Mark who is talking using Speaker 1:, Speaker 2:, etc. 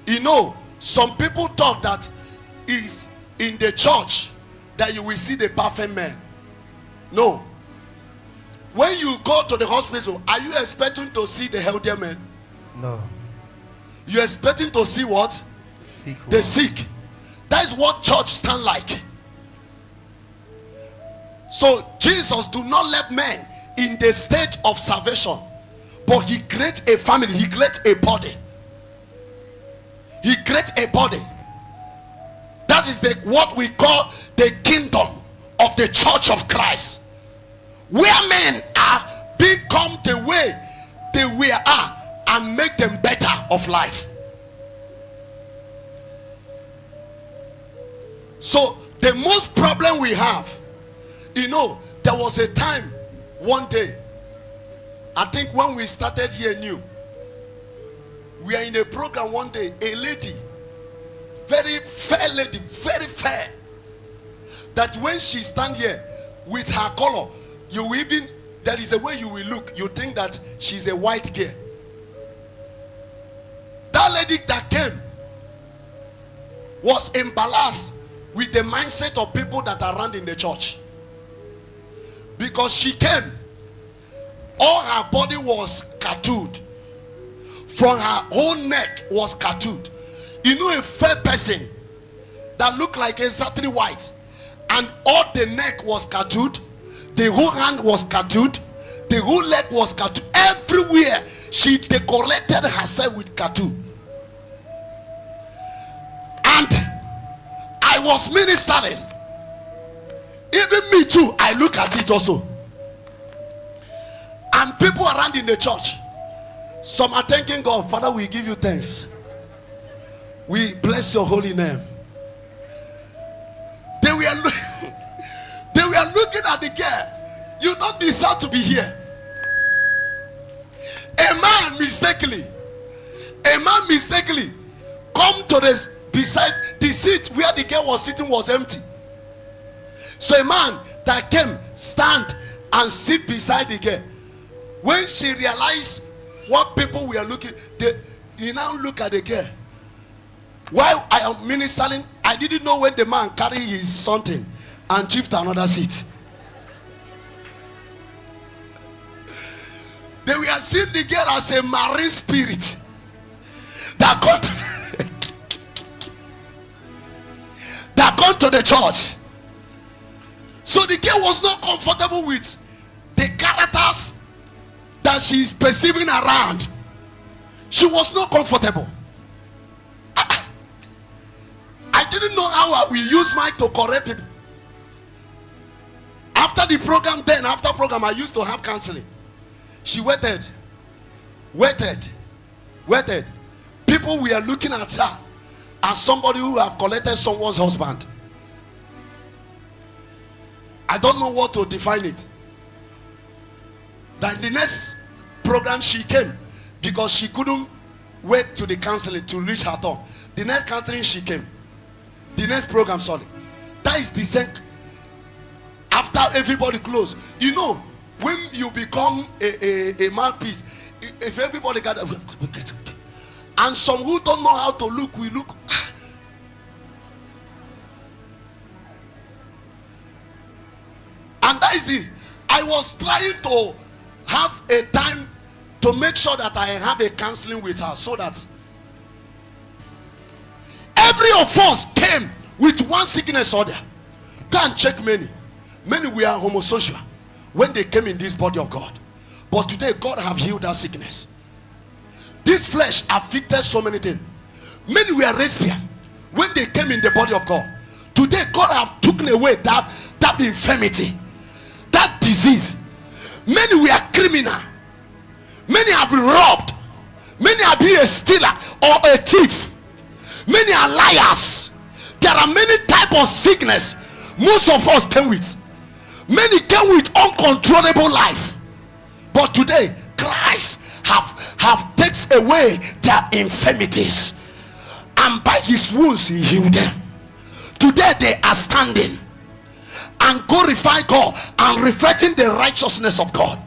Speaker 1: You know, some people talk that is in the church that you will see the perfect man. No. When you go to the hospital, are you expecting to see the healthier man?
Speaker 2: No.
Speaker 1: You're expecting to see what?
Speaker 2: Sick
Speaker 1: The
Speaker 2: one.
Speaker 1: sick. That is what church stand like. So Jesus do not let men in the state of salvation, but he creates a family, he creates a body. He creates a body. That is what we call the kingdom of the church of Christ, where men are become the way they are and make them better of life. So the most problem we have, you know, there was a time one day, I think when we started here new, we are in a program one day, a lady, very fair lady, very fair, that when she stand here with her color, you will even, there is a way you will look, you think that she's a white girl. That lady that came was embarrassed with the mindset of people that are around in the church, because she came, all her body was tattooed, from her whole neck was tattooed. You know, a fair person that looked like exactly white, and all the neck was tattooed, the whole hand was tattooed, the whole leg was tattooed, everywhere she decorated herself with tattoo. And I was ministering, even me too, I look at it also. And people around in the church, some are thanking God. Father, we give you thanks, we bless your holy name. They were looking at the girl. You don't deserve to be here. A man mistakenly come to this beside the seat where the girl was sitting was empty. So a man that came stand and sit beside the girl. When she realized what people were looking, he now look at the girl. While I am ministering, I didn't know when the man carry his something and shift to another seat. They were seeing the girl as a marine spirit that come to the church. So the girl was not comfortable with the characters that she is perceiving around. She was not comfortable. I didn't know how I will use mic to correct people. After the program, after program, I used to have counseling. She waited. People were looking at her as somebody who have collected someone's husband. I don't know what to define it. Then the next program she came, because she couldn't wait to the counseling to reach her turn. The next counseling she came. The next program, sorry. That is the same. After everybody closed, you know, when you become a mouthpiece, if everybody got and some who don't know how to look, we look. And that is it. I was trying to have a time to make sure that I have a counseling with her, so that every of us came with one sickness or other. Go and check many were homosexual when they came in this body of God, but today God have healed that sickness. This flesh afflicted so many things. Many were lesbian when they came in the body of God. Today God have taken away that infirmity, that disease. Many were criminal. Many have been robbed. Many have been a stealer or a thief. Many are liars. There are many types of sickness most of us came with. Many came with uncontrollable life. But today Christ have takes away their infirmities, and by his wounds he healed them. Today they are standing and glorify God and reflecting the righteousness of God.